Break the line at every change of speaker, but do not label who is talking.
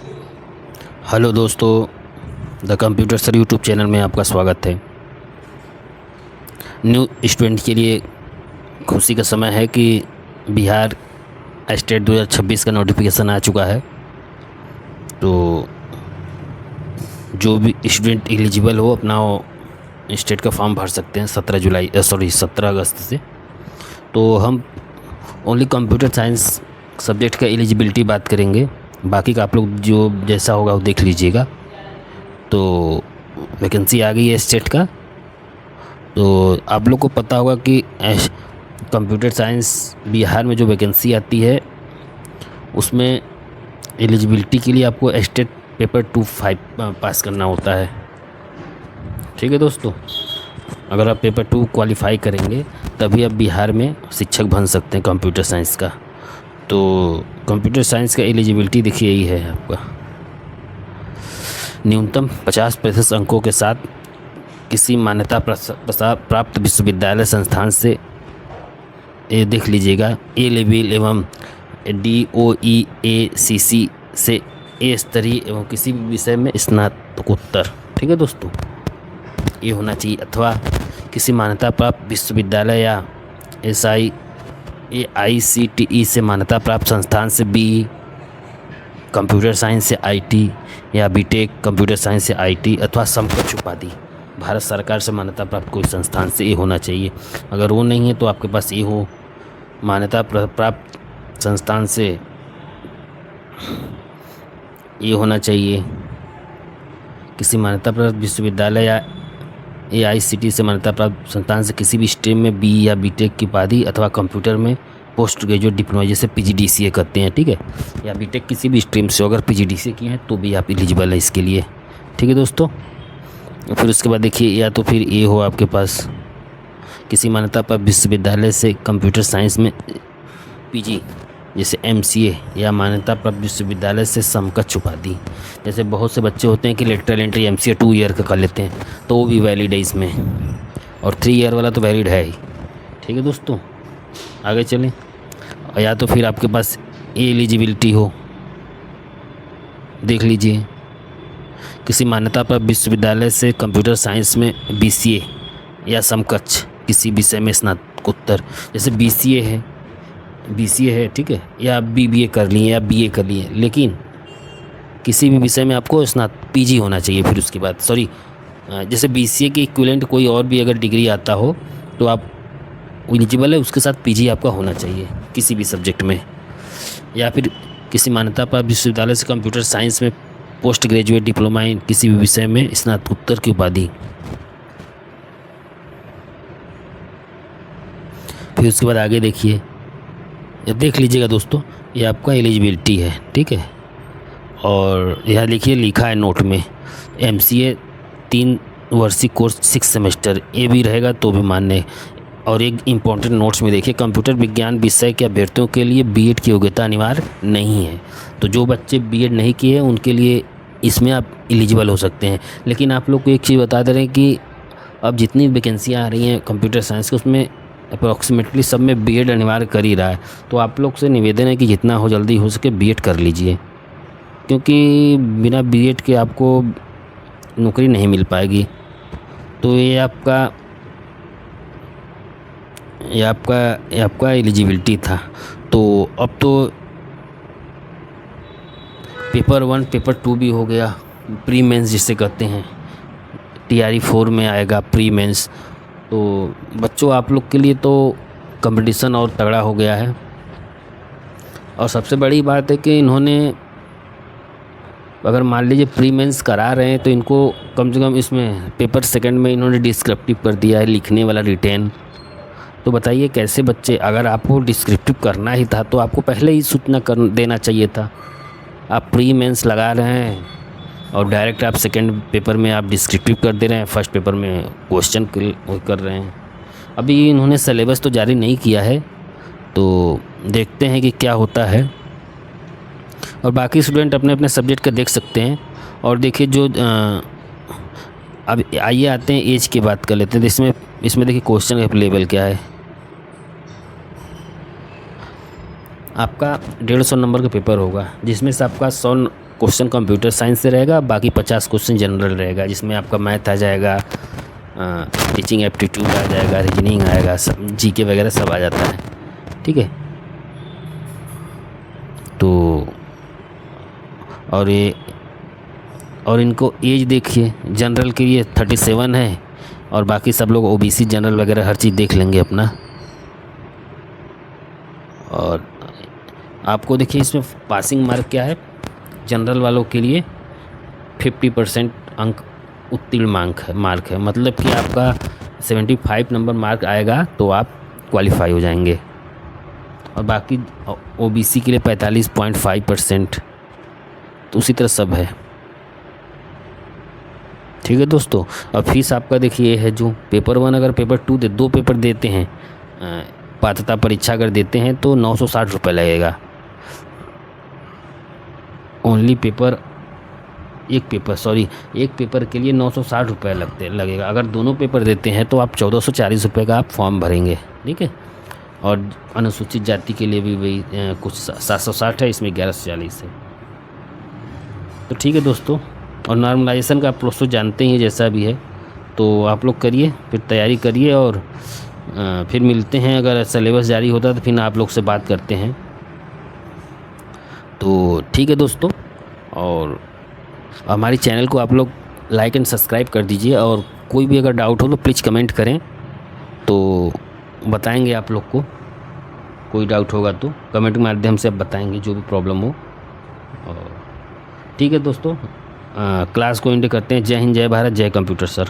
Hello दोस्तों, the computer sir YouTube channel में आपका स्वागत है। न्यू स्टूडेंट के लिए खुशी का समय है कि बिहार स्टेट 2026 का नोटिफिकेशन आ चुका है। तो जो भी स्टूडेंट एलिजिबल हो अपना स्टेट का फॉर्म भर सकते हैं 17 अगस्त से। तो हम ओनली कंप्यूटर साइंस सब्जेक्ट का एलिजिबिलिटी बात करेंगे, बाकी का आप लोग जो जैसा होगा वो देख लीजिएगा। तो वैकेंसी आ गई है स्टेट का। तो आप लोग को पता होगा कि कंप्यूटर साइंस बिहार में जो वैकेंसी आती है उसमें एलिजिबिलिटी के लिए आपको स्टेट पेपर 2 पास करना होता है। ठीक है दोस्तों, अगर आप पेपर 2 क्वालिफाई करेंगे तभी आप बिहार में शिक्षक बन सकते हैं कंप्यूटर साइंस का। तो कंप्यूटर साइंस का एलिजिबिलिटी देखिए यही है आपका, न्यूनतम 50% अंकों के साथ किसी मान्यता प्राप्त विश्वविद्यालय संस्थान से ये देख लीजिएगा ए लेवल एवं DOEACC से ए स्तरीय एवं किसी भी विषय में स्नातकोत्तर। ठीक है दोस्तों, ये होना चाहिए, अथवा किसी मान्यता प्राप्त विश्वविद्यालय या AICTE से मान्यता प्राप्त संस्थान से BE कंप्यूटर साइंस से IT या BTech कंप्यूटर साइंस से IT अथवा समकक्ष उपाधि भारत सरकार से मान्यता प्राप्त कोई संस्थान से ये होना चाहिए। अगर वो नहीं है तो आपके पास ये हो मान्यता प्राप्त संस्थान से ये होना चाहिए, किसी मान्यता प्राप्त विश्वविद्यालय या AICTE से मान्यता प्राप्त संस्थान से किसी भी स्ट्रीम में BE या BTech की उपाधि अथवा कंप्यूटर में पोस्ट ग्रेजुएट डिप्लोमा जैसे PGDCA करते हैं। ठीक है, या BTech किसी भी स्ट्रीम से अगर PGDCA किए हैं तो भी आप एलिजिबल है इसके लिए। ठीक है दोस्तों, फिर उसके बाद देखिए या तो फिर ये हो आपके पास किसी मान्यता प्राप्त विश्वविद्यालय से कंप्यूटर साइंस में PG जैसे MCA या मान्यता प्राप्त विश्वविद्यालय से समकक्ष उपाधि। जैसे बहुत से बच्चे होते हैं कि लेटरल एंट्री MCA 2 ईयर का कर लेते हैं तो वो भी वैलिड है इसमें, और 3 ईयर वाला तो वैलिड है ही। ठीक है दोस्तों, आगे चलें। या तो फिर आपके पास एलिजिबिलिटी हो, देख लीजिए किसी मान्यता प्राप्त विश्वविद्यालय से कंप्यूटर साइंस में BCA या समकक्ष किसी विषय में स्नातकोत्तर, जैसे BCA है ठीक है, या BBA कर लिए या BA कर लिए, लेकिन किसी भी विषय में आपको PG होना चाहिए। फिर उसके बाद जैसे BCA के इक्विवेलेंट कोई और भी अगर डिग्री आता हो तो आप एलिजिबल है, उसके साथ PG आपका होना चाहिए किसी भी सब्जेक्ट में। या फिर किसी मान्यता प्राप्त विश्वविद्यालय से कंप्यूटर साइंस में पोस्ट ग्रेजुएट डिप्लोमा इन किसी भी विषय में स्नातकोत्तर की उपाधि। फिर उसके बाद आगे देखिए, ये देख लीजिएगा दोस्तों, ये आपका एलिजिबिलिटी है। ठीक है, और यहाँ देखिए लिखा है नोट में MCA 3 वर्षीय कोर्स 6 सेमेस्टर, ये भी रहेगा तो भी मान्य। और एक इम्पॉर्टेंट नोट्स में देखिए कंप्यूटर विज्ञान विषय के अभ्यर्थियों के लिए BEd की योग्यता अनिवार्य नहीं है। तो जो बच्चे BEd नहीं किए हैं उनके लिए इसमें आप एलिजिबल हो सकते हैं। लेकिन आप लोग को एक चीज़ बता दे रहे हैं कि अब जितनी वैकेंसियाँ आ रही हैं कंप्यूटर साइंस की उसमें अप्रॉक्सीमेटली सब में BEd अनिवार्य कर ही रहा है। तो आप लोग से निवेदन है कि जितना हो जल्दी हो सके BEd कर लीजिए, क्योंकि बिना BEd के आपको नौकरी नहीं मिल पाएगी। तो ये आपका एलिजिबिलिटी था। तो अब तो पेपर 1 पेपर 2 भी हो गया, प्री मेंस जिसे कहते हैं, TRE 4 में आएगा प्री मेंस। तो बच्चों आप लोग के लिए तो कंपटीशन और तगड़ा हो गया है। और सबसे बड़ी बात है कि इन्होंने अगर मान लीजिए प्री मेंस करा रहे हैं तो इनको कम से कम इसमें पेपर 2 में इन्होंने डिस्क्रिप्टिव कर दिया है, लिखने वाला रिटेन। तो बताइए कैसे बच्चे, अगर आपको डिस्क्रिप्टिव करना ही था तो आपको पहले ही सूचना कर देना चाहिए था। आप प्री मेंस लगा रहे हैं और डायरेक्ट आप 2nd पेपर में आप डिस्क्रिप्टिव कर दे रहे हैं, 1st पेपर में क्वेश्चन कर रहे हैं। अभी इन्होंने सिलेबस तो जारी नहीं किया है, तो देखते हैं कि क्या होता है। और बाकी स्टूडेंट अपने अपने सब्जेक्ट का देख सकते हैं। और देखिए जो अब आइए आते हैं एज की बात कर लेते हैं। तो इसमें देखिए क्वेश्चन का लेवल क्या है। आपका 150 नंबर का पेपर होगा, जिसमें से आपका क्वेश्चन कंप्यूटर साइंस से रहेगा, बाकी 50 क्वेश्चन जनरल रहेगा, जिसमें आपका मैथ आ जाएगा, टीचिंग एप्टीट्यूड आ जाएगा, रीजनिंग आएगा, सब जीके वगैरह सब आ जाता है। ठीक है, तो और इनको एज देखिए, जनरल के लिए 37 है और बाकी सब लोग ओबीसी जनरल वगैरह हर चीज़ देख लेंगे अपना। और आपको देखिए इसमें पासिंग मार्क क्या है, जनरल वालों के लिए 50% अंक उत्तीर्ण मार्क है, मतलब कि आपका 75 नंबर मार्क आएगा तो आप क्वालिफाई हो जाएंगे। और बाकी ओबीसी के लिए 45.5%, तो उसी तरह सब है। ठीक है दोस्तों, और फीस आपका देखिए ये है, जो पेपर 1 अगर पेपर 2 दो पेपर देते हैं, पात्रता परीक्षा अगर देते हैं तो 960 रुपये लगेगा ओनली पेपर, एक पेपर के लिए 960 रुपये लगेगा। अगर दोनों पेपर देते हैं तो आप 1440 रुपये का आप फॉर्म भरेंगे। ठीक है, और अनुसूचित जाति के लिए भी वही कुछ 760 है, इसमें 1140 है। तो ठीक है दोस्तों, और नॉर्मलाइजेशन का प्रोसेस जानते ही जैसा भी है, तो आप लोग करिए, फिर तैयारी करिए, और फिर मिलते हैं। अगर सिलेबस जारी होता है तो फिर आप लोग से बात करते हैं। तो ठीक है दोस्तों, और हमारी चैनल को आप लोग लाइक एंड सब्सक्राइब कर दीजिए, और कोई भी अगर डाउट हो तो प्लीज़ कमेंट करें, तो बताएंगे आप लोग को। कोई डाउट होगा तो कमेंट के माध्यम से आप बताएंगे जो भी प्रॉब्लम हो। और ठीक है दोस्तों, क्लास को एंड करते हैं। जय हिंद, जय भारत, जय कंप्यूटर सर।